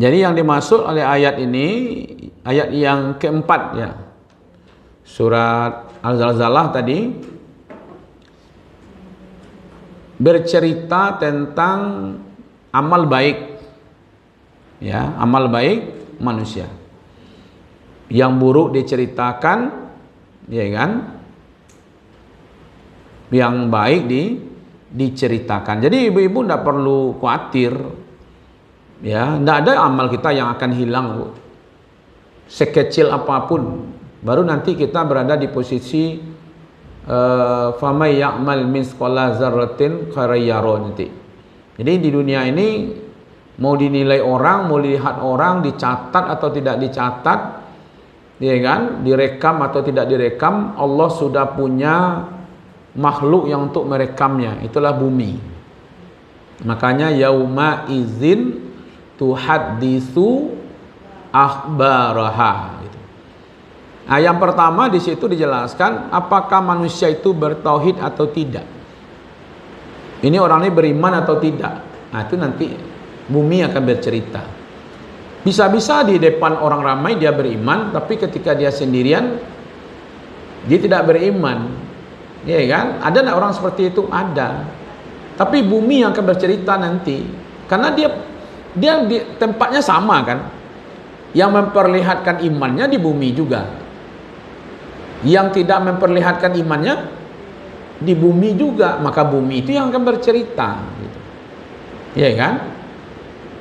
Jadi yang dimaksud oleh ayat ini, ayat yang keempat ya, surat Al-Zalzalah tadi, bercerita tentang amal baik, ya, amal baik manusia. Yang buruk diceritakan, ya kan? Yang baik diceritakan. Jadi ibu-ibu tidak perlu khawatir, ya, tidak ada amal kita yang akan hilang, Bu. Sekecil apapun, baru nanti kita berada di posisi famay ya'mal misqala dzarratin khairan yara nanti. Jadi di dunia ini mau dinilai orang, mau dilihat orang, dicatat atau tidak dicatat, ya kan, direkam atau tidak direkam, Allah sudah punya makhluk yang untuk merekamnya, itulah bumi. Makanya yauma izin tuhaddisu akhbaraha. Nah, yang pertama di situ dijelaskan apakah manusia itu bertauhid atau tidak. Ini orang ini beriman atau tidak. Nah, itu nanti bumi akan bercerita. Bisa-bisa di depan orang ramai dia beriman, tapi ketika dia sendirian dia tidak beriman. Ya kan? Ada enggak orang seperti itu? Ada. Tapi bumi yang akan bercerita nanti. Karena dia di tempatnya sama kan. Yang memperlihatkan imannya di bumi juga. Yang tidak memperlihatkan imannya di bumi juga, maka bumi itu yang akan bercerita gitu. Ya kan?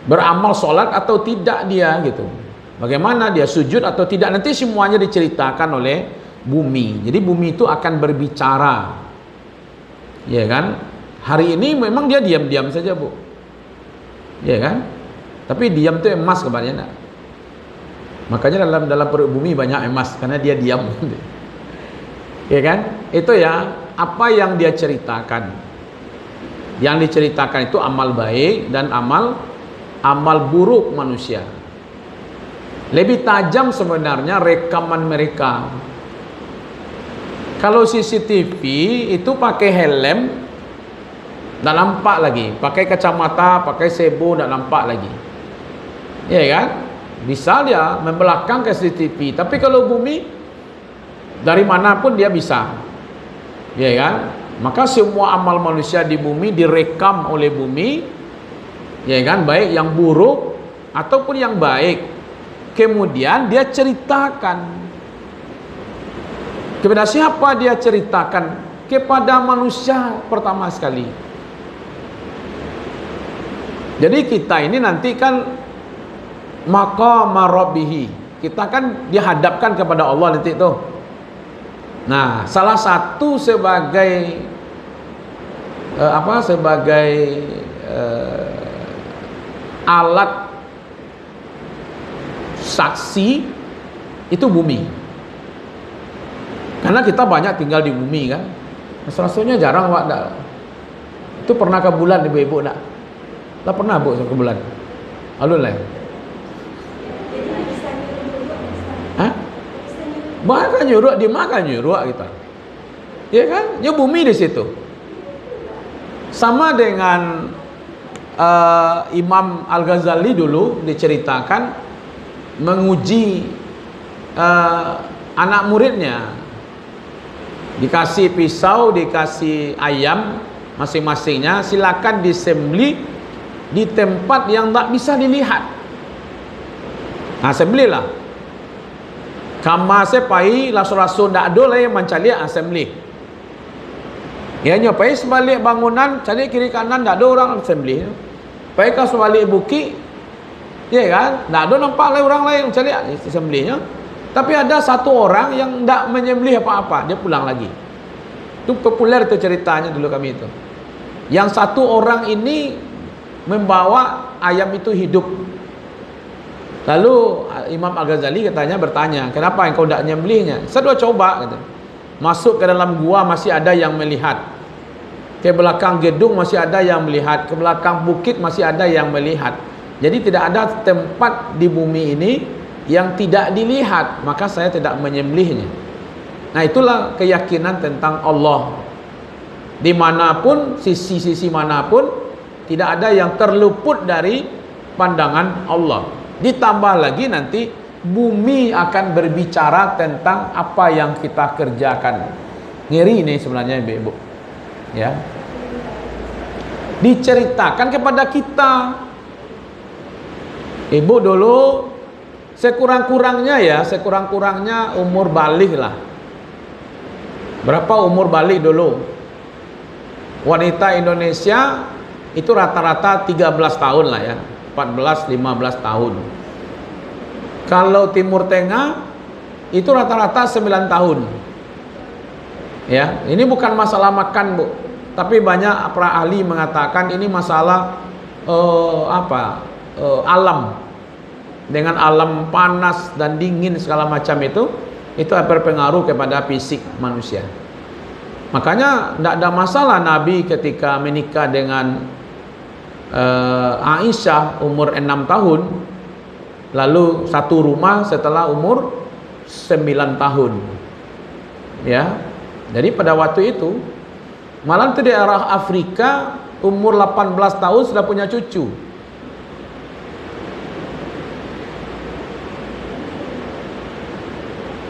Beramal sholat atau tidak dia gitu. Bagaimana dia sujud atau tidak, nanti semuanya diceritakan oleh bumi. Jadi bumi itu akan berbicara. Ya kan? Hari ini memang dia diam-diam saja, Bu. Ya kan? Tapi diam itu emas kebanyakan. Makanya dalam perut bumi banyak emas karena dia diam. Ya kan? Itu ya, apa yang dia ceritakan. Yang diceritakan itu amal baik dan amal buruk manusia. Lebih tajam sebenarnya rekaman mereka. Kalau CCTV itu pakai helm, tidak nampak lagi. Pakai kacamata, pakai sebo, tidak nampak lagi. Ya kan? Bisa dia membelakang ke CCTV. Tapi kalau bumi, dari manapun dia bisa, ya kan? Maka semua amal manusia di bumi direkam oleh bumi, ya kan? Baik yang buruk ataupun yang baik. Kemudian dia ceritakan. Kepada siapa dia ceritakan? Kepada manusia pertama sekali. Jadi kita ini nanti kan maqama rabbihi. Kita kan dihadapkan kepada Allah nanti tuh. Nah, salah satu sebagai alat saksi itu bumi. Karena kita banyak tinggal di bumi kan. Rasanya jarang, Pak. Itu pernah ke bulan ibu-ibu enggak? Lah pernah, Bu, ke bulan. Alun lah. Hah? Makan nyuruh, dimakan nyuruh kita. Ya kan? Ya bumi di situ. Sama dengan Imam Al-Ghazali dulu diceritakan menguji anak muridnya. Dikasih pisau, dikasih ayam masing-masingnya, silakan disembelih di tempat yang tak bisa dilihat. Nah, sembelihlah. Kama sepai lasu-lasu ndak ada lah yang mencari assembly. Ya nyopai sebalik bangunan, cari kiri kanan ndak ada orang assembly. Pai ke sebalik bukit, ya kan? Ndak ada nampak lah orang lain mencari assembly-nya. Tapi ada satu orang yang ndak menyembelih apa-apa, dia pulang lagi. Itu populer itu ceritanya dulu kami itu. Yang satu orang ini membawa ayam itu hidup. Lalu Imam Al-Ghazali bertanya, kenapa engkau tidak menyembelihnya? Saya coba, kata. Masuk ke dalam gua masih ada yang melihat. Ke belakang gedung masih ada yang melihat. Ke belakang bukit masih ada yang melihat. Jadi tidak ada tempat di bumi ini yang tidak dilihat. Maka saya tidak menyembelihnya. Nah, itulah keyakinan tentang Allah. Dimanapun, sisi-sisi manapun, tidak ada yang terluput dari pandangan Allah. Ditambah lagi nanti bumi akan berbicara tentang apa yang kita kerjakan. Ngeri ini sebenarnya ibu-ibu. Ya. Diceritakan kepada kita. Ibu dulu sekurang-kurangnya umur balik lah. Berapa umur balik dulu? Wanita Indonesia itu rata-rata 13 tahun lah ya, 14-15 tahun. Kalau Timur Tengah itu rata-rata 9 tahun. Ya, ini bukan masalah makan, Bu. Tapi banyak para ahli mengatakan ini masalah alam. Dengan alam panas dan dingin segala macam itu berpengaruh kepada fisik manusia. Makanya tidak ada masalah Nabi ketika menikah dengan Aisyah umur 6 tahun, lalu satu rumah setelah umur 9 tahun. Ya. Jadi pada waktu itu malah di daerah Afrika umur 18 tahun sudah punya cucu.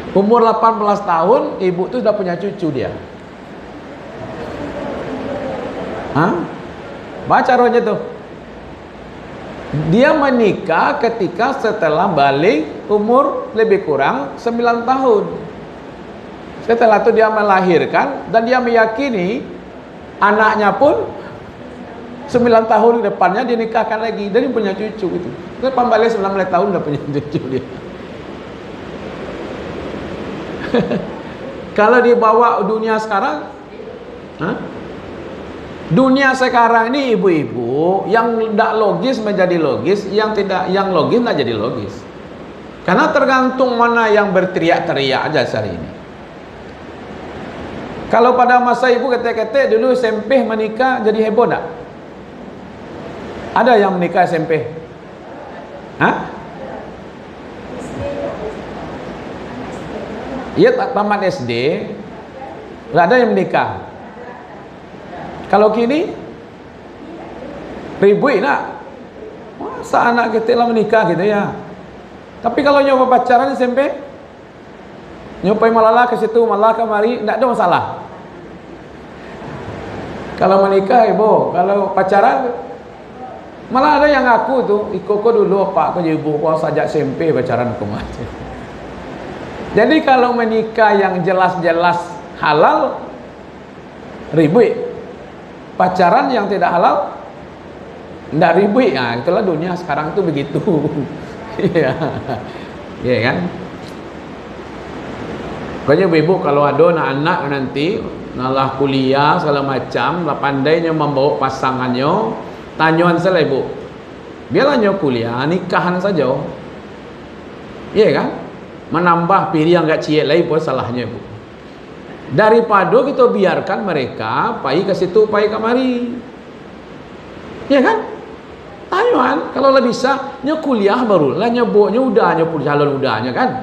Umur 18 tahun ibu tuh sudah punya cucu dia. Hah? Baca rohnya tuh. Dia menikah ketika setelah balik umur lebih kurang 9 tahun. Setelah itu dia melahirkan dan dia meyakini anaknya pun 9 tahun depannya dinikahkan lagi dan dia punya cucu itu. Lepas balik 19 tahun udah punya cucu dia. Kalau dibawa dunia sekarang, dunia sekarang ini ibu-ibu yang tidak logis menjadi logis, yang logis tidak jadi logis. Karena tergantung mana yang berteriak-teriak aja hari ini. Kalau pada masa ibu ketek-ketek dulu SMP menikah jadi heboh tak? Ada yang menikah SMP? Hah? Ia tak tamat SD, nggak ada yang menikah. Kalau kini ribut nak, masa anak kita lah menikah gitu ya. Tapi kalau nyoba pacaran SMP, nyobain malah ke situ, malah kemari, tidak ada masalah. Kalau menikah ibu, kalau pacaran, malah ada yang ngaku tuh, ikut dulu pak, aku ibu, aku sajak SMP pacaran aku mati. Jadi kalau menikah yang jelas-jelas halal, ribut. Pacaran yang tidak halal, tidak ribut. Nah, itulah dunia sekarang itu begitu. Iya, iya kan? Pokoknya ibu kalau ada anak nanti nalah kuliah segala macam, lah pandainya membawa pasangannya, tanyaan saya ibu, biarlah nyo kuliah, nikahan saja. Iya kan? Menambah pilih yang gak ciek lagi pun salahnya ibu. Daripada kita biarkan mereka pai ke situ, pai kemari. Ya kan? Tanyaan kalau lah bisa nyo kuliah baru lah nyeboknya udah nyo calon udahnya kan.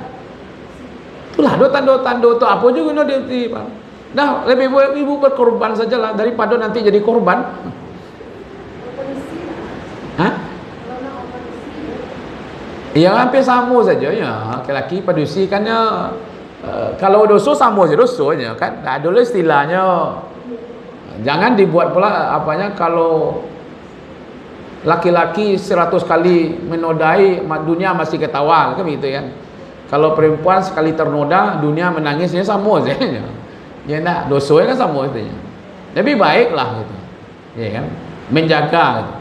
Itulah tanda-tanda tu apa juga no dia. Dah lebih baik ibu berkorban sajalah daripada nanti jadi korban. Hah? Ya hampir sama saja ya. Laki-laki padusi kan ya, kalau dosa sama saja dosanya kan. Tak ada istilahnya. Jangan dibuat pula apanya kalau laki-laki 100 kali menodai dunia masih ketawa kan begitu kan. Kalau perempuan sekali ternoda dunia menangisnya sama saja. Ya nak dosanya kan sama saja. Lebih baiklah gitu. Ya kan? Menjaga gitu.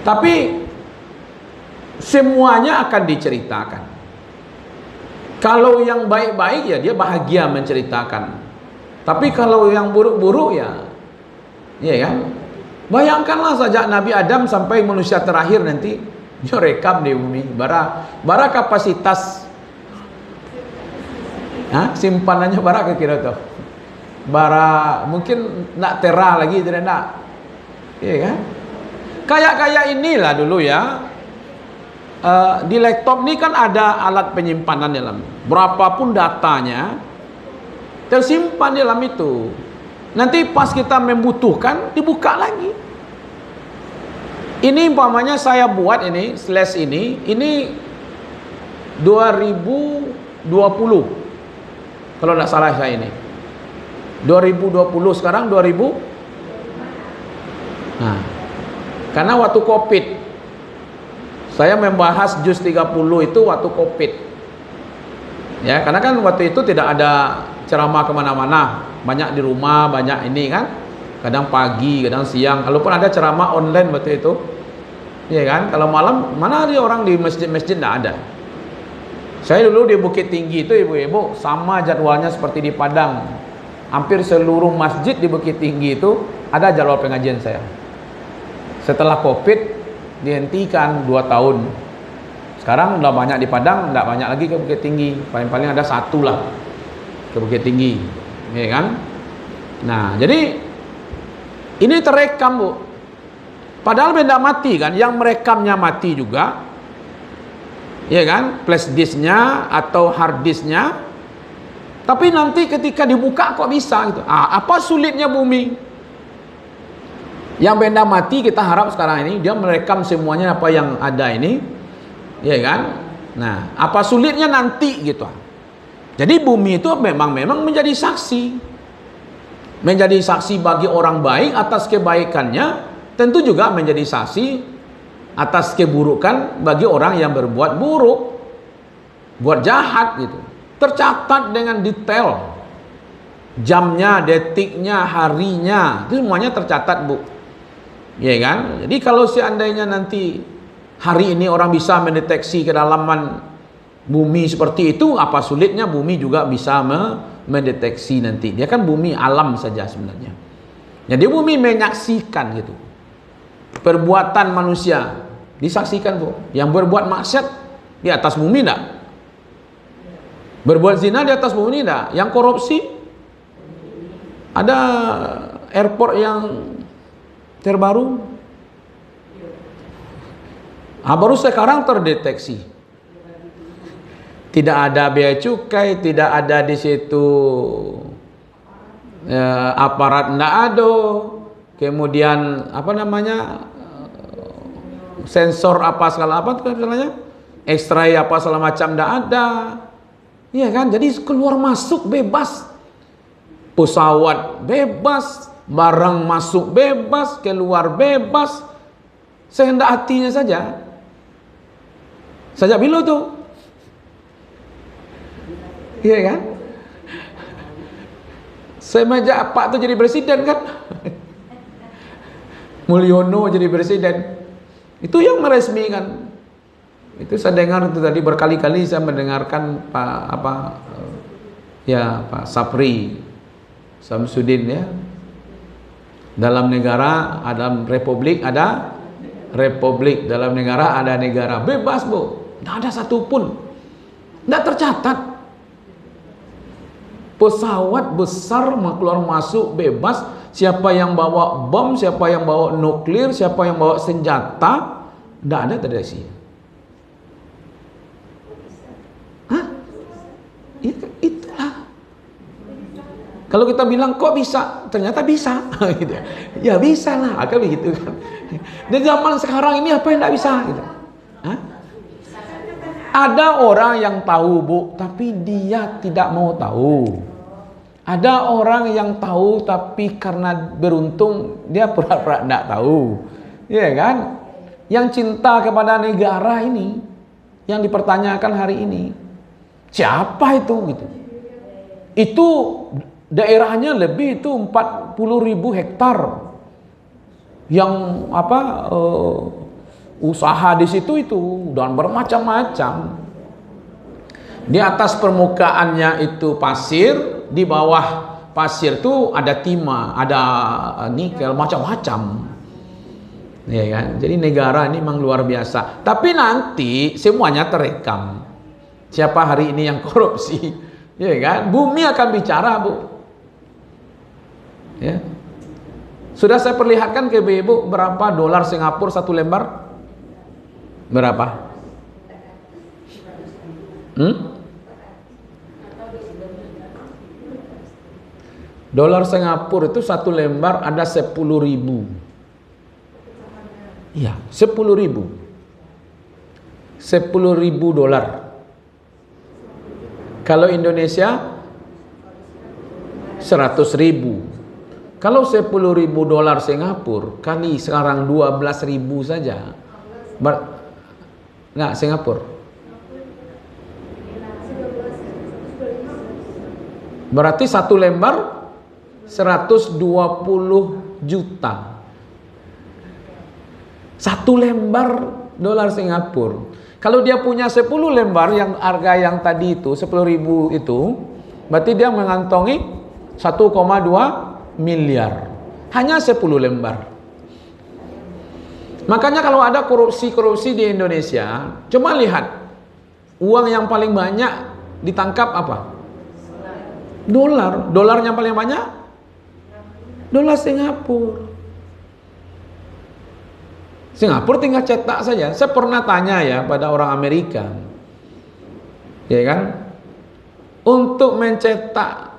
Tapi semuanya akan diceritakan. Kalau yang baik-baik ya dia bahagia menceritakan. Tapi kalau yang buruk-buruk ya kan? Bayangkanlah sejak Nabi Adam sampai manusia terakhir nanti dia rekam di bumi. Bara kapasitas simpanannya bara kira tuh. Bara mungkin nak tera lagi tidak nak. Iya kan? Kayak inilah dulu ya. Di laptop ini kan ada alat penyimpanan dalam. Berapapun datanya tersimpan dalam itu. Nanti pas kita membutuhkan dibuka lagi. Ini umpamanya saya buat ini slash ini 2020 kalau tidak salah saya ini 2020, sekarang 2000. Nah, karena waktu Covid saya membahas juz 30 itu waktu Covid ya, karena kan waktu itu tidak ada ceramah kemana-mana, banyak di rumah, banyak ini kan, kadang pagi, kadang siang, kalaupun ada ceramah online waktu itu ya kan, kalau malam mana ada orang di masjid-masjid, tidak ada. Saya dulu di Bukit Tinggi itu ibu-ibu sama jadwalnya seperti di Padang, hampir seluruh masjid di Bukit Tinggi itu ada jadwal pengajian saya. Setelah Covid dihentikan 2 tahun, sekarang udah banyak di Padang, tidak banyak lagi ke Bukit Tinggi, paling-paling ada 1 lah ke Bukit Tinggi ya kan. Nah jadi ini terekam Bu, padahal benda mati kan, yang merekamnya mati juga ya kan, flash disknya atau hard disknya, tapi nanti ketika dibuka kok bisa gitu. Apa sulitnya bumi? Yang benda mati kita harap sekarang ini dia merekam semuanya apa yang ada ini ya kan. Nah apa sulitnya nanti gitu. Jadi bumi itu memang menjadi saksi, menjadi saksi bagi orang baik atas kebaikannya, tentu juga menjadi saksi atas keburukan bagi orang yang berbuat buruk, buat jahat gitu. Tercatat dengan detail, jamnya, detiknya, harinya, itu semuanya tercatat Bu ya kan. Jadi kalau seandainya nanti hari ini orang bisa mendeteksi kedalaman bumi seperti itu, apa sulitnya bumi juga bisa mendeteksi nanti. Dia kan bumi alam saja sebenarnya. Jadi bumi menyaksikan gitu perbuatan manusia, disaksikan Bu. Yang berbuat maksiat di atas bumi enggak? Berbuat zina di atas bumi enggak? Yang korupsi, ada airport yang terbaru, baru sekarang terdeteksi. Tidak ada bea cukai, tidak ada di situ aparat enggak ada. Kemudian apa namanya, sensor apa segala apa namanya, X-ray apa segala macam tidak ada, iya kan. Jadi keluar masuk bebas, pesawat bebas, barang masuk bebas, keluar bebas, sehendak hatinya saja. Sajak Bilo tuh, iya kan. Semenjak Pak tuh jadi presiden kan, Mulyono jadi presiden, itu yang meresmikan. Itu saya dengar itu tadi berkali-kali saya mendengarkan Pak Sapri Samsudin ya. Dalam negara ada republik, ada republik. Dalam negara ada negara. Bebas Bu, tidak ada satupun, tidak tercatat. Pesawat besar keluar masuk bebas. Siapa yang bawa bom, siapa yang bawa nuklir, siapa yang bawa senjata, tidak ada terdeteksi. Hah? Itulah. Kalau kita bilang kok bisa, ternyata bisa. Ya bisa lah, akan begitu kan. Di zaman sekarang ini apa yang tidak bisa? Gitu. Hah? Ada orang yang tahu Bu, tapi dia tidak mau tahu. Ada orang yang tahu tapi karena beruntung dia pura-pura tidak tahu, ya kan? Yang cinta kepada negara ini, yang dipertanyakan hari ini, siapa itu gitu? Itu daerahnya lebih itu 40.000 hektar, yang usaha di situ itu dan bermacam-macam. Di atas permukaannya itu pasir. Di bawah pasir itu ada timah, ada nikel, macam-macam, ya kan. Jadi negara ini memang luar biasa. Tapi nanti semuanya terekam. Siapa hari ini yang korupsi, ya kan? Bumi akan bicara Bu. Ya. Sudah saya perlihatkan ke ibu berapa dolar Singapura satu lembar? Berapa? Dolar Singapura itu satu lembar ada 10.000. Iya, 10.000. 10.000 dolar. Kalau Indonesia 100.000. Kalau 10.000 dolar Singapura kali sekarang 12.000 saja. Enggak, Singapura. Berarti satu lembar 120 juta. Satu lembar dolar Singapura. Kalau dia punya 10 lembar yang harga yang tadi itu 10.000 itu, berarti dia mengantongi 1,2 miliar. Hanya 10 lembar. Makanya kalau ada korupsi-korupsi di Indonesia, cuma lihat uang yang paling banyak ditangkap apa? Dolar. Dolar yang paling banyak? Dolar Singapura. Singapura tinggal cetak saja. Saya pernah tanya ya pada orang Amerika, ya kan, untuk mencetak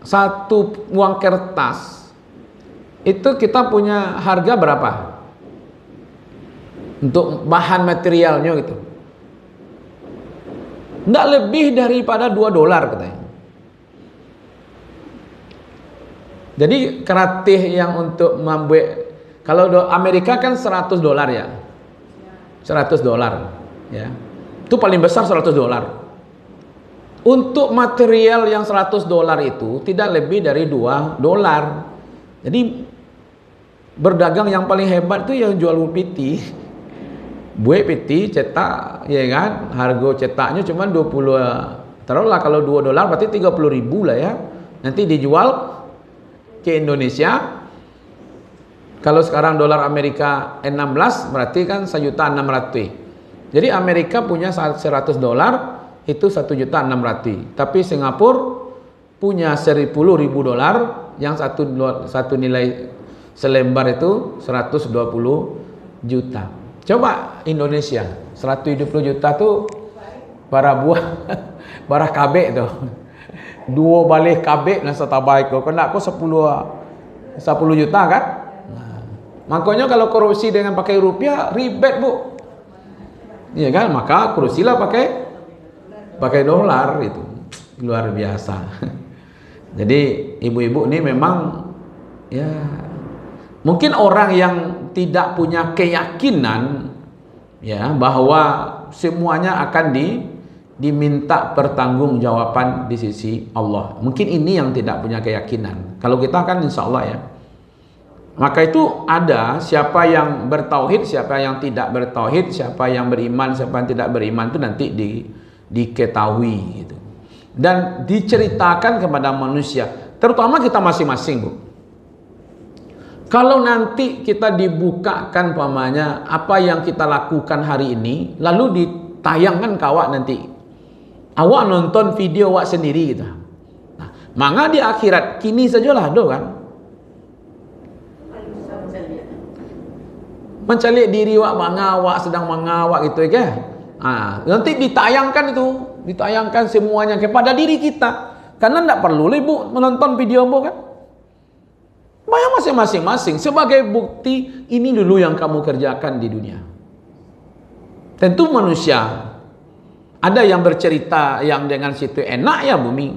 satu uang kertas itu kita punya harga berapa? Untuk bahan materialnya gitu. Tidak lebih daripada 2 dolar katanya. Jadi keratih yang untuk membuat, kalau Amerika kan 100 dolar ya. 100 dolar ya. Itu paling besar 100 dolar. Untuk material yang 100 dolar itu tidak lebih dari 2 dolar. Jadi berdagang yang paling hebat itu yang jual piti. Buat piti cetak ya kan. Harga cetaknya cuma 20, taruhlah kalau 2 dolar berarti 30.000 lah ya. Nanti dijual ke Indonesia. Kalau sekarang dolar Amerika 16 berarti kan 1.600.000. Jadi Amerika punya 100 dolar itu 1.600.000. Tapi Singapura punya 10.000 dolar yang satu nilai selembar itu 120 juta. Coba Indonesia 120 juta tuh para buah bara kabek tuh. 2 balik kabek lah setabaik kok. Kena aku 10 juta kan? Makanya kalau korupsi dengan pakai rupiah ribet bu, iya kan? Maka korupsilah pakai dolar itu luar biasa. Jadi ibu-ibu ini memang ya mungkin orang yang tidak punya keyakinan ya bahwa semuanya akan diminta pertanggungjawaban di sisi Allah. Mungkin ini yang tidak punya keyakinan. Kalau kita kan insya Allah ya. Maka itu ada siapa yang bertauhid, siapa yang tidak bertauhid, siapa yang beriman, siapa yang tidak beriman itu nanti diketahui gitu. Dan diceritakan kepada manusia, terutama kita masing-masing bu. Kalau nanti kita dibukakan pamannya apa yang kita lakukan hari ini, lalu ditayangkan ke awak nanti, awak nonton video awak sendiri gitu. Nah, maka di akhirat kini sajalah do kan. Mencalik diri wak mangawak sedang mangawak gitu ya. Nanti ditayangkan itu, ditayangkan semuanya kepada diri kita. Karena tidak perlu ibu menonton video bu kan. Bayang masing-masing sebagai bukti ini dulu yang kamu kerjakan di dunia. Tentu manusia ada yang bercerita yang dengan situ enak ya bumi.